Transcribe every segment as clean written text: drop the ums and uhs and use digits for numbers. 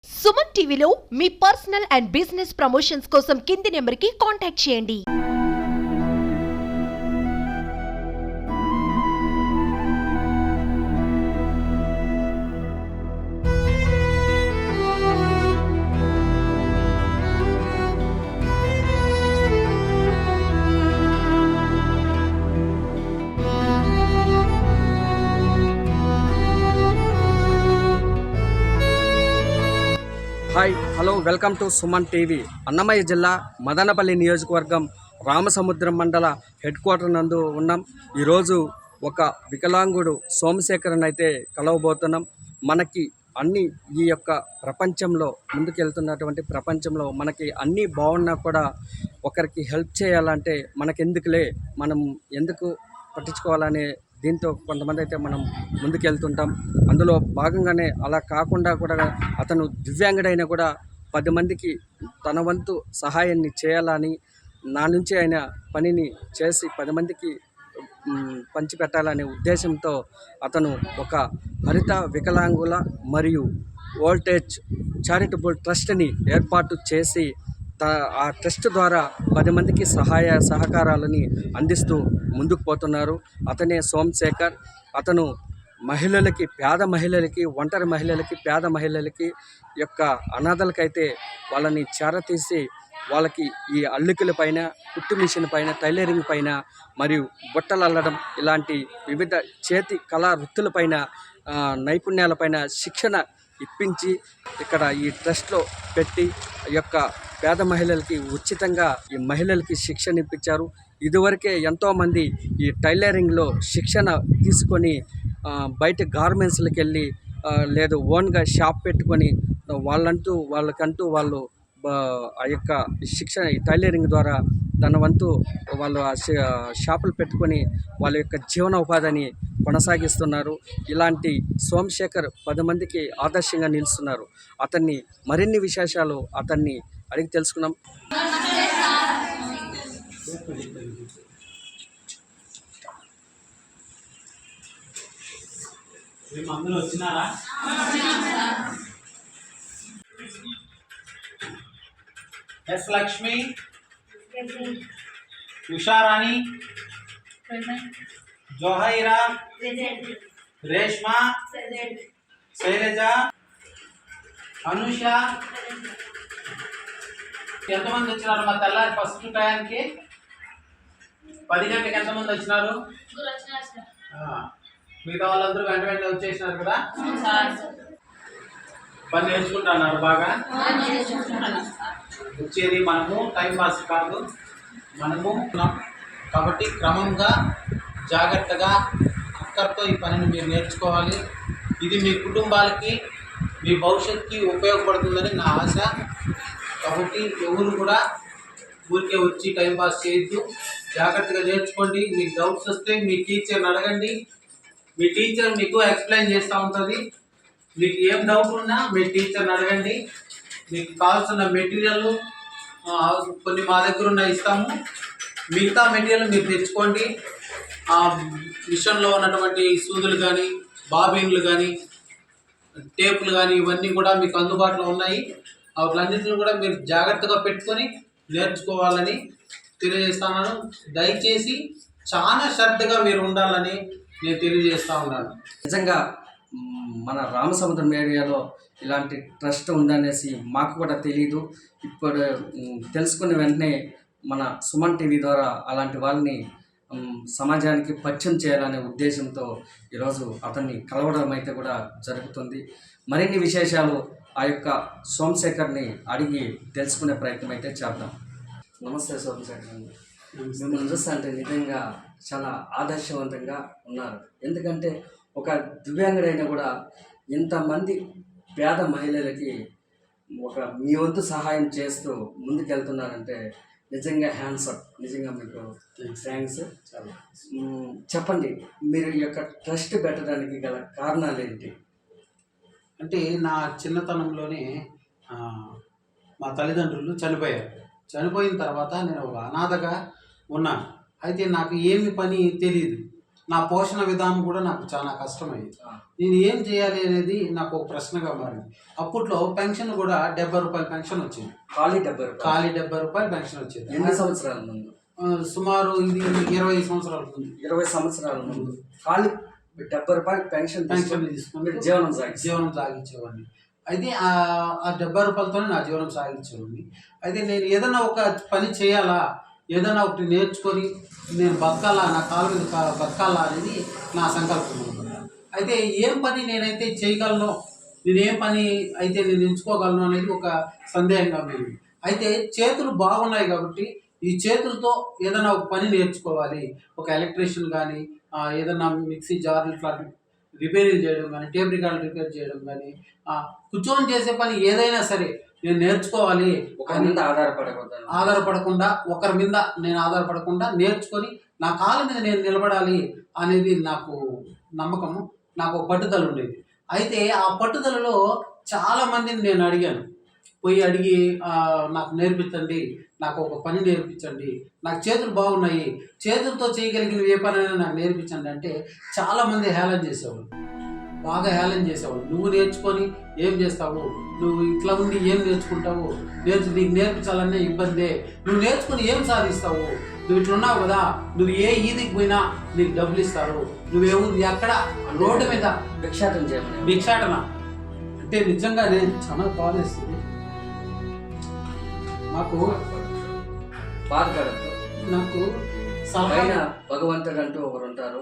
సుమన్ టీవీలో మీ personal and business promotions కోసం కింది నెంబర్కి కాంటాక్ట్ చేయండి. Hi hello welcome to Suman TV. Annamayya జిల్లా మదనపల్లి నియోజకవర్గం రామసముద్రం మండల హెడ్ క్వార్టర్ నందు ఉన్నాం. ఈరోజు ఒక వికలాంగుడు సోమశేఖరన్ అయితే కలవబోతున్నాం. మనకి అన్ని ఈ యొక్క ప్రపంచంలో ముందుకెళ్తున్నటువంటి ప్రపంచంలో మనకి అన్నీ బాగున్నా కూడా ఒకరికి హెల్ప్ చేయాలంటే మనకెందుకులే, మనం ఎందుకు పట్టించుకోవాలనే దీంతో కొంతమంది అయితే మనం ముందుకెళ్తుంటాం. అందులో భాగంగానే అలా కాకుండా కూడా అతను దివ్యాంగుడైనా కూడా 10 మందికి తన వంతు సహాయాన్ని చేయాలని, నా నుంచి ఆయన పనిని చేసి 10 మందికి పంచిపెట్టాలనే ఉద్దేశంతో అతను ఒక హరిత వికలాంగుల మరియు ఓల్టేజ్ చారిటబుల్ ట్రస్ట్ని ఏర్పాటు చేసి ఆ ట్రస్ట్ ద్వారా 10 మందికి సహాయ సహకారాలని అందిస్తూ ముందుకు పోతున్నారు. అతనే సోమశేఖర్. అతను మహిళలకి, పేద మహిళలకి, ఒంటరి మహిళలకి, పేద మహిళలకి యొక్క అనాథలకైతే వాళ్ళని చేరతీసి వాళ్ళకి ఈ అల్లికల పైన, కుట్టు మిషన్ పైన, టైలరింగ్ పైన మరియు బుట్టలు అల్లడం ఇలాంటి వివిధ చేతి కళా వృత్తులపైన, నైపుణ్యాలపైన శిక్షణ ఇప్పించి ఇక్కడ ఈ ట్రస్ట్లో పెట్టి ఈ యొక్క పేద మహిళలకి ఉచితంగా ఈ మహిళలకి శిక్షణ ఇప్పించారు. ఇదివరకే ఎంతోమంది ఈ టైలరింగ్లో శిక్షణ తీసుకొని బయట గార్మెంట్స్లకు వెళ్ళి లేదు ఓన్గా షాప్ పెట్టుకొని వాళ్ళకంటూ వాళ్ళు ఆ యొక్క శిక్షణ ఈ టైలరింగ్ ద్వారా తన వంతు వాళ్ళు ఆ షాపులు పెట్టుకొని వాళ్ళ యొక్క జీవనోపాధిని కొనసాగిస్తున్నారు. ఇలాంటి సోమశేఖర్ 10 మందికి ఆదర్శంగా నిలుస్తున్నారు. అతన్ని మరిన్ని విశేషాలు అతన్ని అడిగి తెలుసుకున్నాం. అందరూ వచ్చినారా? ఎస్ లక్ష్మి, ఉషారాణి, జోహైరా, రేష్మా, శైలజ, అనుష. ఎంతమంది వచ్చినారు మా తెల్లారి ఫస్ట్ టైంకి? 10 గంటలకు ఎంతమంది వచ్చినారు? మిగతా వాళ్ళందరూ వెంట వెంటనే వచ్చేసినారు కదా. పని నేర్చుకుంటున్నారు బాగా. వచ్చేది మనము టైం పాస్ కాదు, మనము కాబట్టి క్రమంగా జాగ్రత్తగా అక్కడితో ఈ పనిని మీరు నేర్చుకోవాలి. ఇది మీ కుటుంబాలకి, మీ భవిష్యత్తుకి ఉపయోగపడుతుందని నా ఆశ. కాబట్టి ఎవరు కూడా ఊరికే వచ్చి టైంపాస్ చేయొద్దు, జాగ్రత్తగా నేర్చుకోండి. మీకు డౌట్స్ వస్తే మీ టీచర్ని అడగండి. మీ టీచర్ మీకు ఎక్స్ప్లెయిన్ చేస్తూ ఉంటుంది. మీకు ఏం డౌట్ ఉన్నా మీ టీచర్ని అడగండి. మీకు కావాల్సిన మెటీరియల్ కొన్ని మా దగ్గర ఇస్తాము. మిగతా మెటీరియల్ మీరు తెచ్చుకోండి. మిషన్లో ఉన్నటువంటి సూదులు కానీ, బాబిన్లు కానీ, టేపులు కానీ ఇవన్నీ కూడా మీకు అందుబాటులో ఉన్నాయి. వాటిలన్నింటిని కూడా మీరు జాగ్రత్తగా పెట్టుకొని నేర్చుకోవాలని తెలియజేస్తున్నాను. దయచేసి చాలా శ్రద్ధగా మీరు ఉండాలని నేను తెలియజేస్తూ ఉన్నాను. నిజంగా మన రామసముద్రం ఏరియాలో ఇలాంటి ట్రస్ట్ ఉందనేసి మాకు కూడా తెలియదు. ఇప్పుడు తెలుసుకున్న వెంటనే మన సుమన్ టీవీ ద్వారా అలాంటి వాళ్ళని సమాజానికి పరిచయం చేయాలనే ఉద్దేశంతో ఈరోజు అతన్ని కలవడం అయితే కూడా జరుగుతుంది. మరిన్ని విశేషాలు ఆ యొక్క సోమశేఖర్ని అడిగి తెలుసుకునే ప్రయత్నం అయితే చేద్దాం. నమస్తే సోమశేఖర్ అండి. మిమ్మల్ని చూస్తే అంటే నిజంగా చాలా ఆదర్శవంతంగా ఉన్నారు. ఎందుకంటే ఒక దివ్యాంగుడైనా కూడా ఇంతమంది పేద మహిళలకి మీ వంతు సహాయం చేస్తూ ముందుకెళ్తున్నారంటే నిజంగా హ్యాండ్సప్. నిజంగా మీకు థ్యాంక్స్. చెప్పండి, మీరు ఈ యొక్క ట్రస్ట్ పెట్టడానికి గల కారణాలు ఏంటి? అంటే నా చిన్నతనంలోనే మా తల్లిదండ్రులు చనిపోయారు. చనిపోయిన తర్వాత నేను ఒక అనాథగా ఉన్నాను. అయితే నాకు ఏమి పని తెలియదు. నా పోషణ విధానం కూడా నాకు చాలా కష్టమైంది. నేను ఏం చేయాలి అనేది నాకు ఒక ప్రశ్నగా మారింది. అప్పట్లో పెన్షన్ కూడా 70 రూపాయల పెన్షన్ వచ్చింది. ఖాళీ 70 రూపాయలు పెన్షన్ వచ్చేది. ఎన్ని సంవత్సరాల ముందు? సుమారు ఇది 20 సంవత్సరాల ముందు. 20 సంవత్సరాల ముందు ఖాళీ 70 రూపాయలు పెన్షన్ తీసుకుని జీవనం సాగించేవాడిని. అయితే ఆ 70 రూపాయలతోనే నా జీవనం సాగించేవాడిని. అయితే నేను ఏదైనా ఒక పని చేయాలా, ఏదైనా ఒకటి నేర్చుకొని నేను బతకాలా, నా కాళ్ళ మీద బతకాలా అనేది నా సంకల్పం అనమాట. అయితే ఏం పని నేనైతే చేయగలను, నేను ఏం పని అయితే నేను ఎంచుకోగలను అనేది ఒక సందేహంగా ఉంది. అయితే చేతులు బాగున్నాయి కాబట్టి ఈ చేతులతో ఏదైనా ఒక పని నేర్చుకోవాలి. ఒక ఎలక్ట్రీషియన్ కానీ, ఏదైనా మిక్సీ జార్లు ఇట్లాంటి రిపేరింగ్ చేయడం కానీ, టేప్ రికార్డులు రిపేర్ చేయడం కానీ, కూర్చొని చేసే పని ఏదైనా సరే నేను నేర్చుకోవాలి. ఒకరి మీద ఆధారపడకుండా ఒకరి మీద నేను ఆధారపడకుండా నేర్చుకొని నా కాళ్ళ మీద నేను నిలబడాలి అనేది నాకు నమ్మకము, నాకు ఒక పట్టుదల ఉండేది. అయితే ఆ పట్టుదలలో చాలామందిని నేను అడిగాను. అడిగి నాకు నేర్పించండి, నాకు ఒక పని నేర్పించండి, నాకు చేతులు బాగున్నాయి, చేతులతో చేయగలిగిన ఏ పనైనా నాకు నేర్పించండి అంటే చాలామంది హేళన చేసేవాళ్ళు, బాగా హేళన చేసేవాళ్ళు. నువ్వు నేర్చుకొని ఏం చేస్తావు, నువ్వు ఇట్లా ఉండి ఏం నేర్చుకుంటావు, నీకు నేర్పించాలనే ఇబ్బందే, నువ్వు నేర్చుకుని ఏం సాధిస్తావు, నువ్వు ఇట్లున్నావు కదా, నువ్వు ఏ ఈదికి పోయినా నీకు డబ్బులు ఇస్తారు, ఎక్కడ రోడ్డు మీద భిక్షాటన అంటే నిజంగా నేను చాలా బాధేస్తుంది. నాకు భగవంతుడు అంటూ ఒకరు ఉంటారు.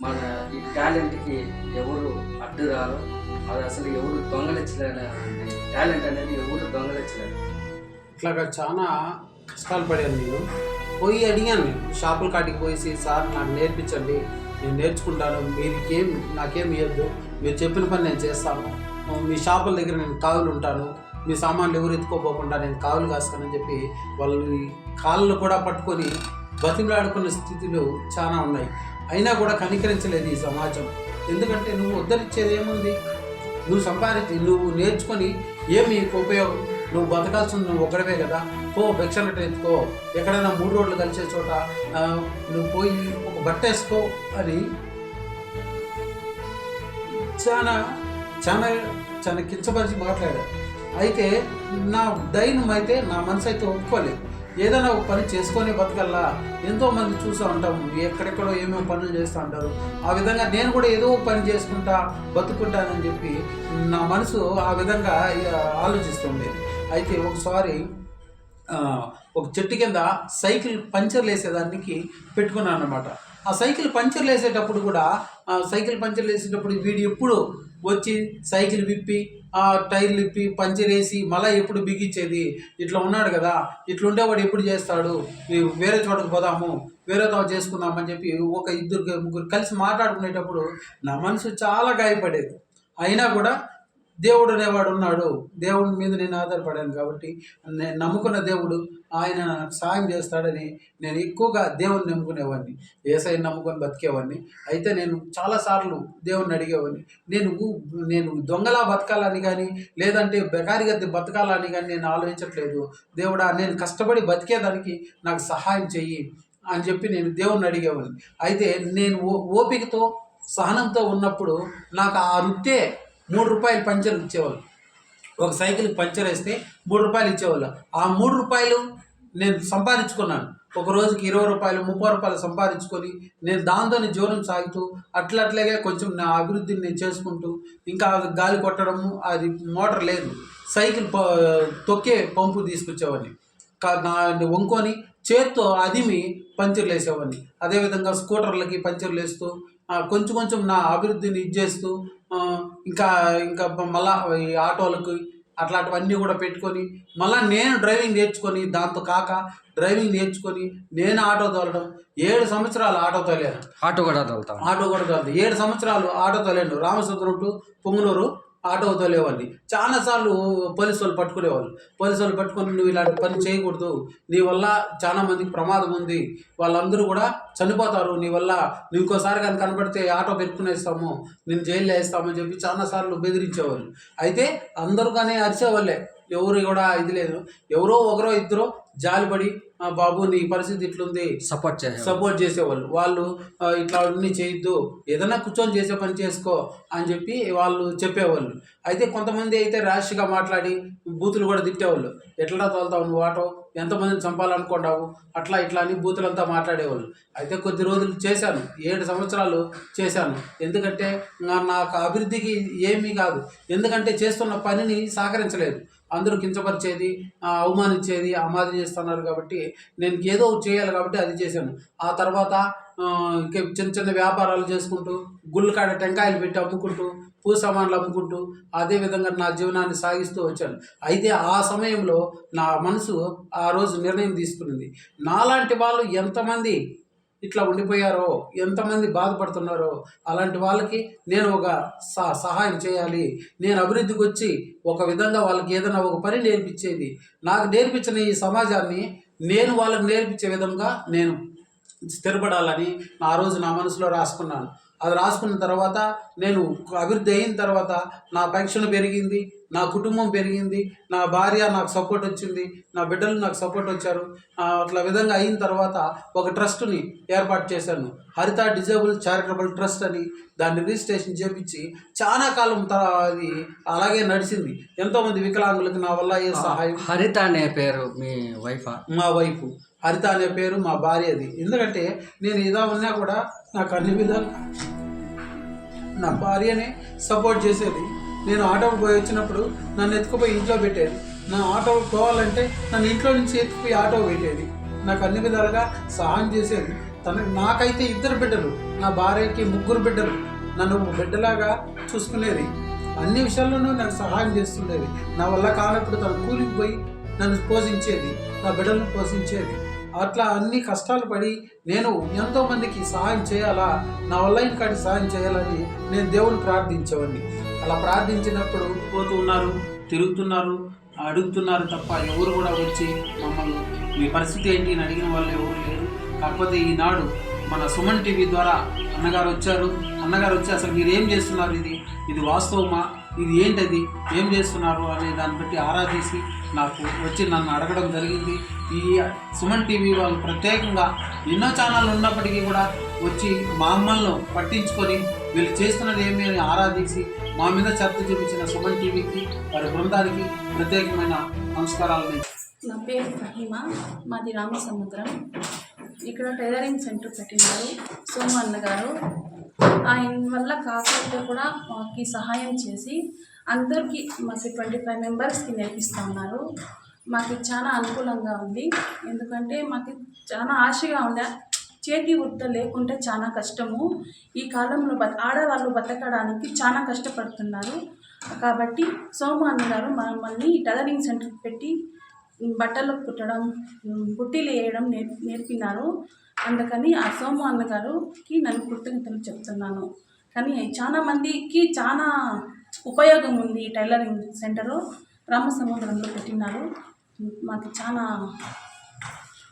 మన ఈ టాలెంట్కి ఎవరు అడ్డు రారు, అది అసలు ఎవరు దొంగలించలేరు. టాలెంట్ అనేది ఎవరు దొంగలించలేరు. ఇట్లాగా చాలా కష్టాలు పడాను. నేను అడిగాను, షాపుల కాటికి పోయి సార్ నాకు నేర్పించండి, నేను నేర్చుకుంటాను, నాకేం ఇవ్వద్దు, మీరు చెప్పిన పని నేను చేస్తాను, మీ షాపుల దగ్గర నేను కావులు ఉంటాను, మీ సామాన్లు ఎవరు ఎత్తుకోపోకుండా నేను కావులు కాస్తానని చెప్పి వాళ్ళు కాళ్ళు కూడా పట్టుకొని బతిమలాడుకున్న స్థితిలో చాలా ఉన్నాయి. అయినా కూడా కనికరించలేదు ఈ సమాజం. ఎందుకంటే నువ్వు ఉద్ధరించేది ఏముంది, నువ్వు నేర్చుకొని ఏమి ఉపయోగం, నువ్వు బతకాల్సింది నువ్వు ఒకడవే కదా, భిక్షలట ఎత్తుకో, ఎక్కడైనా 3 రోడ్లు కలిసే చోట నువ్వు పోయి ఒక బట్ట వేసుకో అని చాలా చాలా చాలా కించపరిచి మాట్లాడారు. అయితే నా ధైర్యం అయితే నా మనసు అయితే ఒప్పుకోలేదు. ఏదైనా ఒక పని చేసుకొని బతకల్లా. ఎంతోమంది చూస్తూ ఉంటాము, ఎక్కడెక్కడో ఏమేమి పనులు చేస్తూ ఉంటారు. ఆ విధంగా నేను కూడా ఏదో ఒక పని చేసుకుంటా బతుకుంటానని చెప్పి నా మనసు ఆ విధంగా ఆలోచిస్తుండేది. అయితే ఒకసారి ఒక చెట్టు కింద సైకిల్ పంచర్లు వేసేదానికి పెట్టుకున్నాను అనమాట. ఆ సైకిల్ పంచర్లు వేసేటప్పుడు కూడా వీడు ఎప్పుడు వచ్చి సైకిల్ విప్పి టైర్లు విప్పి పంచర్ వేసి మళ్ళీ ఎప్పుడు బిగించేది, ఇట్లా ఉన్నాడు కదా, ఇట్లా ఉండేవాడు ఎప్పుడు చేస్తాడు, వేరే చోటకు పోదాము, వేరే తో చేసుకుందామని చెప్పి ఒక 2-3 కలిసి మాట్లాడుకునేటప్పుడు నా మనసు చాలా గాయపడేది. అయినా కూడా దేవుడు అనేవాడు ఉన్నాడు, దేవుడి మీద నేను ఆధారపడాను కాబట్టి నేను నమ్ముకున్న దేవుడు ఆయన నాకు సాయం చేస్తాడని నేను ఎక్కువగా దేవుని నమ్ముకునేవాడిని, యేసయ్యని నమ్ముకొని బతికేవాడిని. అయితే నేను చాలాసార్లు దేవుణ్ణి అడిగేవాడిని, నేను దొంగలా బతకాలని కానీ లేదంటే బెకారిగా బతకాలని కానీ నేను ఆలోచించట్లేదు. దేవుడా, నేను కష్టపడి బతికేదానికి నాకు సహాయం చెయ్యి అని చెప్పి నేను దేవుణ్ణి అడిగేవాడిని. అయితే నేను ఓపికతో సహనంతో ఉన్నప్పుడు నాకు ఆ వృత్తే 3 రూపాయలు పంచర్ ఇచ్చేవాళ్ళు. ఒక సైకిల్కి పంచర్ వేస్తే 3 రూపాయలు ఇచ్చేవాళ్ళు. ఆ 3 రూపాయలు నేను సంపాదించుకున్నాను. ఒక రోజుకి 20 రూపాయలు 30 రూపాయలు సంపాదించుకొని నేను దాంతోనే జీవనం సాగుతూ అట్లాగే కొంచెం నా అభివృద్ధిని నేను చేసుకుంటూ, ఇంకా గాలి కొట్టడము, అది మోటార్ లేదు, సైకిల్ తొక్కే పంపు తీసుకొచ్చేవాడిని. వంకొని చేత్తో అదిమి పంచర్లు వేసేవాడిని. అదేవిధంగా స్కూటర్లకి పంచర్లు వేస్తూ కొంచెం నా అభివృద్ధిని చేస్తూ ఇంకా మళ్ళా ఈ ఆటోలకు అట్లాంటివన్నీ కూడా పెట్టుకొని మళ్ళీ నేను డ్రైవింగ్ నేర్చుకొని, దాంతో కాక డ్రైవింగ్ నేర్చుకొని నేను ఆటో తోలడం. 7 సంవత్సరాలు ఆటో తోలాను. ఆటో కూడా తోలుతాను. 7 సంవత్సరాలు ఆటో తోలాను. రామచంద్రం టు పొంగునూరు ఆటో తోలేవాడిని. చాలాసార్లు పోలీసు వాళ్ళు పట్టుకునేవాళ్ళు. పోలీసు వాళ్ళు పట్టుకొని నువ్వు ఇలాంటి పని చేయకూడదు, నీ వల్ల చాలా మందికి ప్రమాదం ఉంది, వాళ్ళందరూ కూడా చనిపోతారు నీ వల్ల, నువ్వు ఇంకోసారి కానీ కనబడితే ఆటో పెట్టుకునేస్తాము, నేను జైల్లో వేస్తామని చెప్పి చాలాసార్లు బెదిరించేవాళ్ళు. అయితే అందరూ కానీ అరిచేవాళ్ళే, ఎవరు కూడా ఇది లేదు. ఎవరో ఒకరో ఇద్దరో జాలిపడి బాబు నీ పరిస్థితి ఇట్లుంది సపోర్ట్ చేసేవాళ్ళు. వాళ్ళు ఇట్లా అన్నీ చేయొద్దు, ఏదైనా కూర్చొని చేసే పని చేసుకో అని చెప్పి వాళ్ళు చెప్పేవాళ్ళు. అయితే కొంతమంది అయితే ర్యాష్గా మాట్లాడి బూతులు కూడా తిట్టేవాళ్ళు. ఎట్లా తోలుతావు నువ్వు ఆటో, ఎంతమందిని చంపాలనుకుంటావు, అట్లా ఇట్లా అని బూతులంతా మాట్లాడేవాళ్ళు. అయితే కొద్ది రోజులు చేశాను, 7 సంవత్సరాలు చేశాను. ఎందుకంటే నాకు అభివృద్ధికి ఏమీ కాదు, ఎందుకంటే చేస్తున్న పనిని సహకరించలేదు. అందరూ కించపరిచేది, అవమానించేది, అమాది చేస్తున్నారు కాబట్టి నేను ఏదో చేయాలి కాబట్టి అది చేశాను. ఆ తర్వాత చిన్న చిన్న వ్యాపారాలు చేసుకుంటూ గుళ్ళు కాడ టెంకాయలు పెట్టి అమ్ముకుంటూ పూజ సామాన్లు అమ్ముకుంటూ అదేవిధంగా నా జీవనాన్ని సాగిస్తూ వచ్చాను. అయితే ఆ సమయంలో నా మనసు ఆ రోజు నిర్ణయం తీసుకున్నది, నాలాంటి వాళ్ళు ఎంతమంది ఇట్లా ఉండిపోయారో, ఎంతమంది బాధపడుతున్నారో అలాంటి వాళ్ళకి నేను ఒక సహాయం చేయాలి. నేను అభివృద్ధికి వచ్చి ఒక విధంగా వాళ్ళకి ఏదైనా ఒక పని నేర్పించేది, నాకు నేర్పించిన ఈ సమాజాన్ని నేను వాళ్ళకి నేర్పించే విధంగా నేను స్థిరపడాలని ఆ రోజు నా మనసులో రాసుకున్నాను. అది రాసుకున్న తర్వాత నేను అభివృద్ధి అయిన తర్వాత నా పెన్షన్ పెరిగింది, నా కుటుంబం పెరిగింది, నా భార్య నాకు సపోర్ట్ వచ్చింది, నా బిడ్డలు నాకు సపోర్ట్ వచ్చారు. అట్లా విధంగా అయిన తర్వాత ఒక ట్రస్ట్ని ఏర్పాటు చేశాను, హరిత డిజేబుల్ చారిటబుల్ ట్రస్ట్ అని. దాన్ని రిజిస్ట్రేషన్ చేపించి చాలా కాలం అది అలాగే నడిచింది. ఎంతోమంది వికలాంగులకు నా వల్ల ఏ సహాయం. హరిత అనే పేరు మీ వైఫా? మా వైఫ్ హరిత అనే పేరు మా భార్యది. ఎందుకంటే నేను ఇలా ఉన్నా కూడా నాకు అన్ని విధాలు నా భార్యనే సపోర్ట్ చేసేది. నేను ఆటోకి పోయి వచ్చినప్పుడు నన్ను ఎత్తుకుపోయి ఇంట్లో పెట్టేది, నా ఆటోకి పోవాలంటే నన్ను ఇంట్లో నుంచి ఎత్తుకుపోయి ఆటో పెట్టేది, నాకు అన్ని విధాలుగా సహాయం చేసేది. నాకైతే 2 బిడ్డలు, నా భార్యకి 3 బిడ్డలు, నన్ను బిడ్డలాగా చూసుకునేది. అన్ని విషయాల్లోనూ నాకు సహాయం చేస్తుండేది. నా వల్ల కానప్పుడు తను కూలికి పోయి నన్ను పోషించేది, నా బిడ్డలను పోషించేది. అట్లా అన్ని కష్టాలు పడి నేను ఎంతోమందికి సహాయం చేయాలా, నా వల్ల ఇంకాటి సహాయం చేయాలని నేను దేవుని ప్రార్థించేవాడిని. అలా ప్రార్థించినప్పుడు పోతూ ఉన్నారు, తిరుగుతున్నారు, అడుగుతున్నారు తప్ప ఎవరు కూడా వచ్చి మమ్మల్ని మీ పరిస్థితి ఏంటి అని అడిగిన వాళ్ళు ఎవరు లేరు. కాకపోతే ఈనాడు మన సుమన్ టీవీ ద్వారా అన్నగారు వచ్చి అసలు మీరు ఏం చేస్తున్నారు, ఇది వాస్తవమా, ఇది ఏంటది, ఏం చేస్తున్నారు అనే దాన్ని బట్టి ఆరాధించి నాకు వచ్చి నన్ను అడగడం జరిగింది. ఈ సుమన్ టీవీ వాళ్ళు ప్రత్యేకంగా ఎన్నో ఛానళ్ళు ఉన్నప్పటికీ కూడా వచ్చి మా అమ్మలను పట్టించుకొని వీళ్ళు చేస్తున్నది ఏమి అని ఆరాధించి మా మీద చర్చ చూపించిన సుమన్ టీవీకి, వారి బృందానికి ప్రత్యేకమైన నమస్కారాలు. నా పేరు ఫహీమా, మాది రామసముద్రం. ఇక్కడ టైలరింగ్ సెంటర్ పెట్టినారు సోము అన్నగారు. ఆయన వల్ల కాకపోతే కూడా మాకు సహాయం చేసి అందరికీ మాకు 25 మెంబర్స్కి నేర్పిస్తూ ఉన్నారు. మాకు చాలా అనుకూలంగా ఉంది. ఎందుకంటే మాకు చాలా ఆశగా ఉండే, చేతి వృత్తి లేకుంటే చాలా కష్టము. ఈ కాలంలో ఆడవాళ్ళు బతకడానికి చాలా కష్టపడుతున్నారు. కాబట్టి సోము అన్నగారు మమ్మల్ని టైలరింగ్ సెంటర్ పెట్టి బట్టలు కుట్టడం, బుట్టీలు వేయడం నేర్పినారు. అందుకని ఆ సోము అన్నగారుకి నన్ను కృతజ్ఞతలు చెప్తున్నాను. కానీ చాలా మందికి చాలా ఉపయోగం ఉంది. ఈ టైలరింగ్ సెంటరు రామసముద్రంలో పెట్టినారు. మాకు చాలా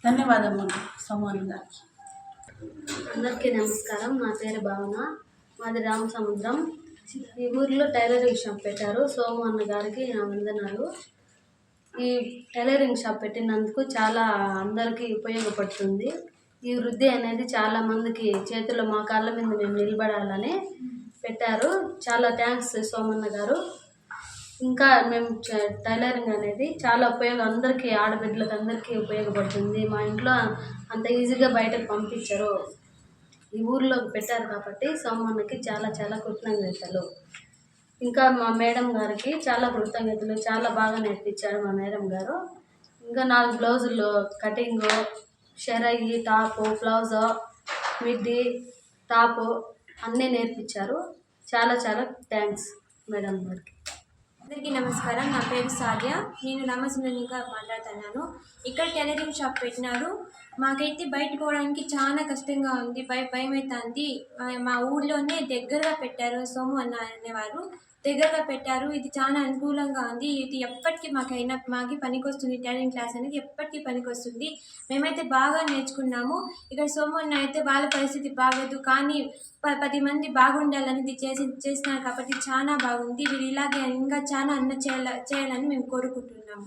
ధన్యవాదములు సోము అన్నగారికి. అందరికీ నమస్కారం. నా పేరు భావన, మాది రామసముద్రం. ఈ ఊరిలో టైలరింగ్ షాప్ పెట్టారు సోము అన్నగారికి నా వందనాలు. ఈ టైలరింగ్ షాప్ పెట్టినందుకు చాలా అందరికీ ఉపయోగపడుతుంది. ఈ వృద్ధి అనేది చాలా మందికి చేతుల్లో మా కాళ్ళ మీద మేము నిలబడాలని పెట్టారు. చాలా థ్యాంక్స్ సోమన్న గారు. ఇంకా మేము టైలరింగ్ అనేది చాలా ఉపయోగం, అందరికీ ఆడబిడ్డలకు అందరికీ ఉపయోగపడుతుంది. మా ఇంట్లో అంత ఈజీగా బయటకు పంపించరు, ఈ ఊరిలో పెట్టారు కాబట్టి సోమన్నకి చాలా చాలా కృతజ్ఞతలు. ఇంకా మా మేడం గారికి చాలా కృతజ్ఞతలు, చాలా బాగా నేర్పించారు మా మేడం గారు. ఇంకా 4 బ్లౌజులు కటింగు, షెరయి, టాపు, బ్లౌజు, మిడ్డీ, టాపు అన్నీ నేర్పించారు. చాలా చాలా థ్యాంక్స్ మేడం గారికి. అందరికీ నమస్కారం. నా పేరు సాధ్య, నేను రామసుందరిగా మాట్లాడుతున్నాను. ఇక్కడ టైలరింగ్ షాప్ పెట్టినారు. మాకైతే బయట పోవడానికి చాలా కష్టంగా ఉంది, భయం అవుతుంది. మా ఊళ్ళోనే దగ్గరగా పెట్టారు సోము అనేవారు. దగ్గరగా పెట్టారు. ఇది చాలా అనుకూలంగా ఉంది. ఇది ఎప్పటికీ మాకి పనికొస్తుంది. టైలరింగ్ క్లాస్ అనేది ఎప్పటికీ పనికొస్తుంది. మేమైతే బాగా నేర్చుకున్నాము. ఇక్కడ సోము అన్న అయితే వాళ్ళ పరిస్థితి బాగలేదు, కానీ 10 మంది బాగుండాలని ఇది చేసినారు కాబట్టి చాలా బాగుంది. వీరు ఇలాగే ఇంకా చాలా చేయాలని మేము కోరుకుంటున్నాము.